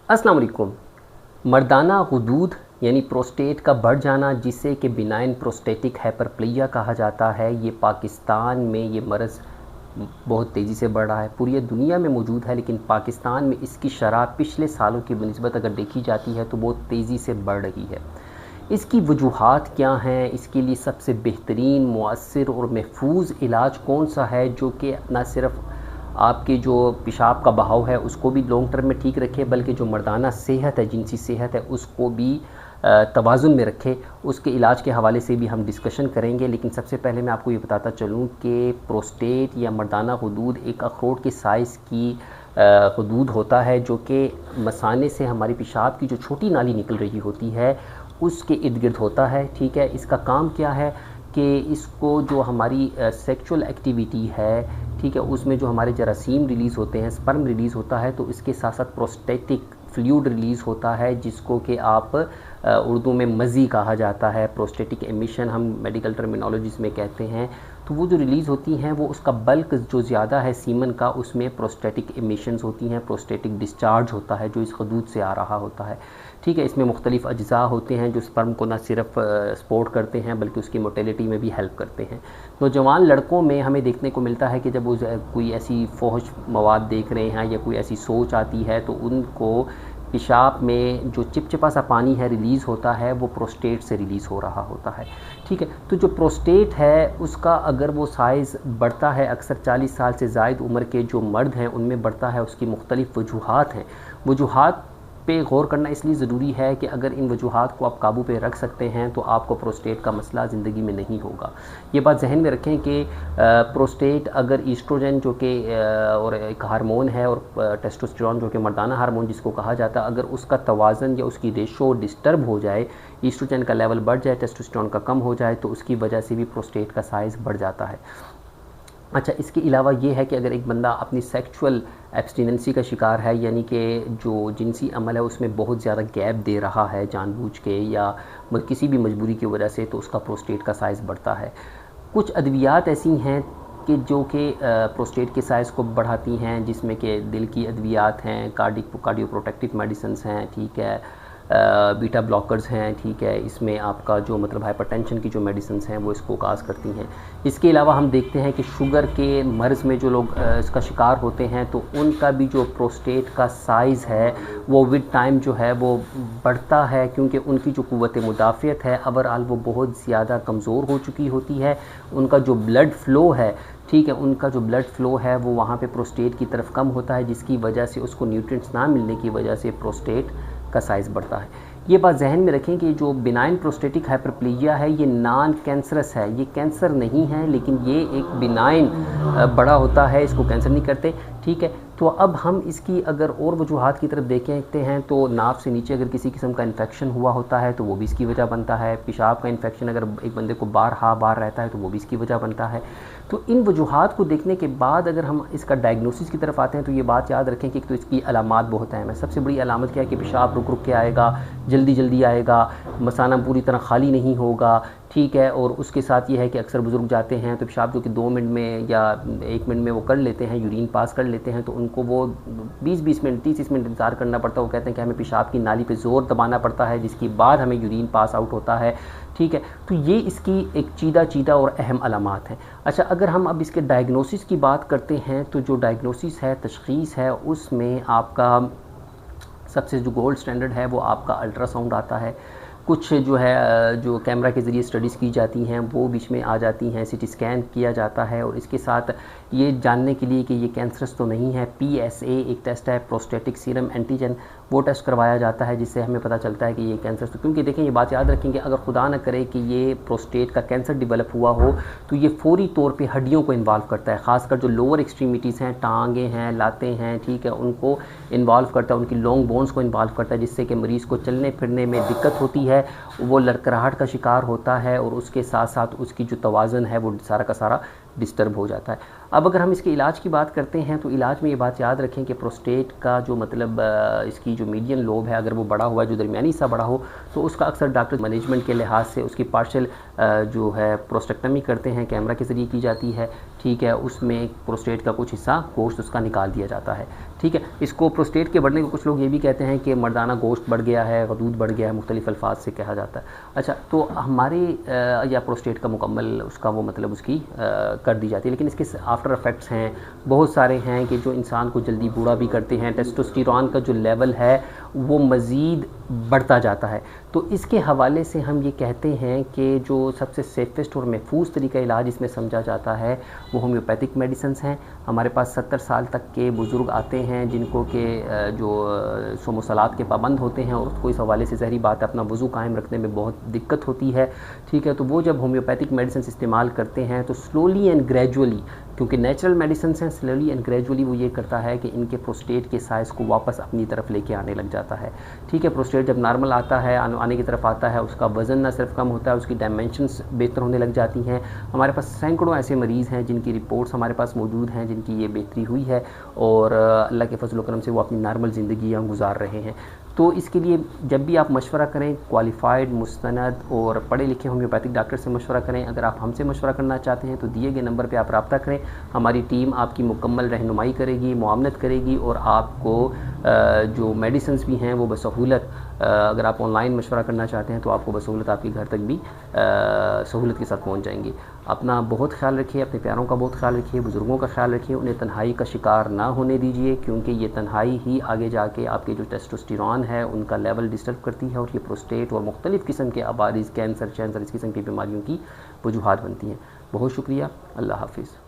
अस्सलाम वालेकुम। मर्दाना गुदूद यानी प्रोस्टेट का बढ़ जाना, जिसे कि बिनाइन प्रोस्टेटिक हाइपरप्लेजिया कहा जाता है, ये पाकिस्तान में ये मर्ज़ बहुत तेज़ी से बढ़ रहा है। पूरी दुनिया में मौजूद है, लेकिन पाकिस्तान में इसकी शरह पिछले सालों की बनिस्बत अगर देखी जाती है तो बहुत तेज़ी से बढ़ रही है। इसकी वजूहात क्या हैं? इसके लिए सबसे बेहतरीन, मुअस्सिर और महफूज इलाज कौन सा है, जो कि न सिर्फ़ आपके जो पेशाब का बहाव है उसको भी लॉन्ग टर्म में ठीक रखे, बल्कि जो मर्दाना सेहत है, जिनसी सेहत है, उसको भी तवाज़ुन में रखे। उसके इलाज के हवाले से भी हम डिस्कशन करेंगे। लेकिन सबसे पहले मैं आपको ये बताता चलूँ कि प्रोस्टेट या मर्दाना गुदूद एक अखरोट के साइज़ की गुदूद होता है, जो कि मसाने से हमारी पेशाब की जो छोटी नाली निकल रही होती है उसके इर्द गिर्द होता है। ठीक है, इसका काम क्या है कि इसको जो हमारी सेक्सुअल एक्टिविटी है, ठीक है, उसमें जो हमारे जरासीम रिलीज़ होते हैं, स्पर्म रिलीज़ होता है, तो इसके साथ साथ प्रोस्टेटिक फ्लूइड रिलीज़ होता है, जिसको कि आप उर्दू में मज़ी कहा जाता है, प्रोस्टेटिक एमिशन हम मेडिकल टर्मिनोलॉजीज़ में कहते हैं। तो वो जो रिलीज़ होती हैं वो उसका बल्क जो ज़्यादा है सीमन का, उसमें प्रोस्टेटिक एमिशंस होती हैं, प्रोस्टेटिक डिस्चार्ज होता है जो इस खदूद से आ रहा होता है। ठीक है, इसमें मुख्तलिफ़ अज्ज़ा होते हैं जो स्पर्म को न सिर्फ सपोर्ट करते हैं बल्कि उसकी मोटेलिटी में भी हेल्प करते हैं। नौजवान लड़कों में हमें देखने को मिलता है कि जब वो कोई ऐसी फोहश मवाद देख रहे हैं या कोई ऐसी सोच आती है, तो उनको पेशाब में जो चिपचिपा सा पानी है रिलीज़ होता है, वो प्रोस्टेट से रिलीज़ हो रहा होता है। ठीक है, तो जो प्रोस्टेट है उसका अगर वो साइज़ बढ़ता है, अक्सर 40 साल से ज़ायद उम्र के जो मर्द हैं उनमें बढ़ता है, उसकी मुख्तलिफ़ वजूहात हैं। वजूहात पे गौर करना इसलिए ज़रूरी है कि अगर इन वजूहात को आप काबू पे रख सकते हैं तो आपको प्रोस्टेट का मसला ज़िंदगी में नहीं होगा। ये बात जहन में रखें कि प्रोस्टेट अगर ईस्ट्रोजन जो कि और एक हार्मोन है, और टेस्टोस्टेरोन जो कि मर्दाना हार्मोन जिसको कहा जाता है, अगर उसका तवाज़न या उसकी रेशो डिस्टर्ब हो जाए, ईस्ट्रोजन का लेवल बढ़ जाए, टेस्टोस्टेरोन का कम हो जाए, तो उसकी वजह से भी प्रोस्टेट का साइज़ बढ़ जाता है। अच्छा, इसके अलावा ये है कि अगर एक बंदा अपनी सेक्सुअल एब्सटिनेंसी का शिकार है, यानी कि जो जिनसी अमल है उसमें बहुत ज़्यादा गैप दे रहा है जानबूझ के या किसी भी मजबूरी की वजह से, तो उसका प्रोस्टेट का साइज़ बढ़ता है। कुछ अद्वियात ऐसी हैं कि जो कि प्रोस्टेट के साइज़ को बढ़ाती हैं, जिसमें कि दिल की अद्वियात हैं, कार्डियोप्रोटेक्टिव मेडिसिन्स हैं, ठीक है, बीटा ब्लॉकर्स हैं, ठीक है, इसमें आपका जो मतलब हाइपरटेंशन की जो मेडिसिन्स हैं वो इसको काज करती हैं। इसके अलावा हम देखते हैं कि शुगर के मर्ज़ में जो लोग इसका शिकार होते हैं, तो उनका भी जो प्रोस्टेट का साइज़ है वो विद टाइम जो है वो बढ़ता है, क्योंकि उनकी जो क़ुव्वत मुदाफ़ियत है ओवरऑल वो बहुत ज़्यादा कमज़ोर हो चुकी होती है। उनका जो ब्लड फ़्लो है, ठीक है, उनका जो ब्लड फ़्लो है वो वहाँ पे प्रोस्टेट की तरफ कम होता है, जिसकी वजह से उसको न्यूट्रिएंट्स ना मिलने की वजह से प्रोस्टेट का साइज़ बढ़ता है। ये बात जहन में रखें कि जो बिनाइन प्रोस्टेटिक हाइपरप्लेजिया है ये नॉन कैंसरस है, ये कैंसर नहीं है, लेकिन ये एक बिनाइन बड़ा होता है, इसको कैंसर नहीं करते। ठीक है, तो अब हम इसकी अगर और वजूहात की तरफ देखते हैं तो नाक से नीचे अगर किसी किस्म का इन्फेक्शन हुआ होता है तो वो भी इसकी वजह बनता है। पेशाब का इन्फेक्शन अगर एक बंदे को बार रहता है तो वो भी इसकी वजह बनता है। तो इन वजूहात को देखने के बाद अगर हम इसका डायग्नोसिस की तरफ आते हैं तो ये बात याद रखें कि एक तो इसकी अलामात बहुत अहम है। सबसे बड़ी अलामत क्या है कि पेशाब रुक रुक के आएगा, जल्दी जल्दी आएगा, मसाना पूरी तरह खाली नहीं होगा, ठीक है, और उसके साथ ये है कि अक्सर बुज़ुर्ग जाते हैं तो पेशाब जो कि 2 मिनट में या 1 मिनट में वो कर लेते हैं, यूरिन पास कर लेते हैं, तो उनको वो 20-20 मिनट 30-30 मिनट इंतज़ार करना पड़ता है। वो कहते हैं कि हमें पेशाब की नाली पे ज़ोर दबाना पड़ता है, जिसके बाद हमें यूरिन पास आउट होता है। ठीक है, तो ये इसकी एक चीदा और अहम अलामात हैं। अच्छा, अगर हम अब इसके डायग्नोसिस की बात करते हैं तो जो डायग्नोसिस है, तशख़ीस है, उसमें आपका सबसे जो गोल्ड स्टैंडर्ड है वो आपका अल्ट्रासाउंड आता है। कुछ जो है जो कैमरा के ज़रिए स्टडीज़ की जाती हैं वो बीच में आ जाती हैं, सीटी स्कैन किया जाता है, और इसके साथ ये जानने के लिए कि ये कैंसरस तो नहीं है, PSA एक टेस्ट है, प्रोस्टेटिक सीरम एंटीजन, वो टेस्ट करवाया जाता है, जिससे हमें पता चलता है कि ये कैंसर। तो क्योंकि देखें, ये बात याद रखेंगे, अगर खुदा न करे कि ये प्रोस्टेट का कैंसर डिवेलप हुआ हो तो ये फौरी तौर पे हड्डियों को इन्वॉल्व करता है, ख़ासकर जो लोअर एक्सट्रीमिटीज़ हैं, टांगें हैं, लातें हैं, ठीक है, उनको इन्वॉल्व करता है, उनकी लॉन्ग बोन्स को इन्वॉल्व करता है, जिससे कि मरीज़ को चलने फिरने में दिक्कत होती है, वो लड़खड़ाहट का शिकार होता है, और उसके साथ साथ उसकी जो तवाज़न है वो सारा का सारा डिस्टर्ब हो जाता है। अब अगर हम इसके इलाज की बात करते हैं तो इलाज में ये बात याद रखें कि प्रोस्टेट का जो मतलब इसकी जो मीडियन लोब है, अगर वो बड़ा हुआ है, जो दरमियानी सा बड़ा हो, तो उसका अक्सर डॉक्टर मैनेजमेंट के लिहाज से उसकी पार्शियल जो है प्रोस्टेक्टमी करते हैं, कैमरा के ज़रिए की जाती है। ठीक है, उसमें प्रोस्टेट का कुछ हिस्सा गोश्त उसका निकाल दिया जाता है। ठीक है। इसको प्रोस्टेट के बढ़ने को कुछ लोग ये भी कहते हैं कि मर्दाना गोश्त बढ़ गया है, गदूद बढ़ गया है, मुख्तलिफ अल्फाज से कहा जाता है। अच्छा, तो हमारे या प्रोस्टेट का मुकम्मल उसका वो मतलब उसकी कर दी जाती है, लेकिन इसके आफ्टर इफ़ेक्ट्स हैं बहुत सारे हैं कि जो इंसान को जल्दी बूढ़ा भी करते हैं। टेस्टोस्टेरोन का जो लेवल है वो मज़ीद बढ़ता जाता है। तो इसके हवाले से हम ये कहते हैं कि जो सबसे सेफेस्ट और महफूज तरीका इलाज इसमें समझा जाता है वो होम्योपैथिक मेडिसिन्स हैं। हमारे पास 70 साल तक के बुज़ुर्ग आते हैं जिनको के जो सोमो सलात के पाबंद होते हैं और उसको इस हवाले से ज़हरी बात है अपना वज़ू कायम रखने में बहुत दिक्कत होती है। ठीक है, तो वो जब होम्योपैथिक मेडिसिन इस्तेमाल करते हैं तो स्लोली एंड ग्रेजुअली, क्योंकि नेचुरल मेडिसिन हैं, स्लोली एंड ग्रेजुअली वो ये करता है कि इनके प्रोस्टेट के साइज़ को वापस अपनी तरफ लेके आने लग जाता है। ठीक है, प्रोस्टेट जब नॉर्मल आता है, आने की तरफ आता है, उसका वज़न ना सिर्फ कम होता है, उसकी डायमेंशंस बेहतर होने लग जाती हैं। हमारे पास सैकड़ों ऐसे मरीज़ हैं जिनकी रिपोर्ट्स हमारे पास मौजूद हैं जिनकी ये बेहतरी हुई है और अल्लाह के फजल करम से वो अपनी नॉर्मल ज़िंदगी गुजार रहे हैं। तो इसके लिए जब भी आप मशवरा करें क्वालिफाइड, मुस्तनद और पढ़े लिखे होम्योपैथिक डॉक्टर से मशवरा करें। अगर आप हमसे मशवरा करना चाहते हैं तो दिए गए नंबर पे आप रब्ता करें, हमारी टीम आपकी मुकम्मल रहनुमाई करेगी, मुआवनत करेगी और आपको जो मेडिसिन्स भी हैं वो बसहूलत, अगर आप ऑनलाइन मशवरा करना चाहते हैं तो आपको बसहूलत आपके घर तक भी सहूलत के साथ पहुँच जाएंगी। अपना बहुत ख्याल रखिए, अपने प्यारों का बहुत ख्याल रखिए, बुज़ुर्गों का ख्याल रखिए, उन्हें तन्हाई का शिकार ना होने दीजिए, क्योंकि ये तन्हाई ही आगे जाके आपके जो टेस्टोस्टेरोन है उनका लेवल डिस्टर्ब करती है और ये प्रोस्टेट और मुख्तलिफ़ किस्म के अबारीज़, कैंसर, इस किस्म की बीमारियों की वजूहात बनती हैं। बहुत शुक्रिया, अल्लाह हाफ़िज़।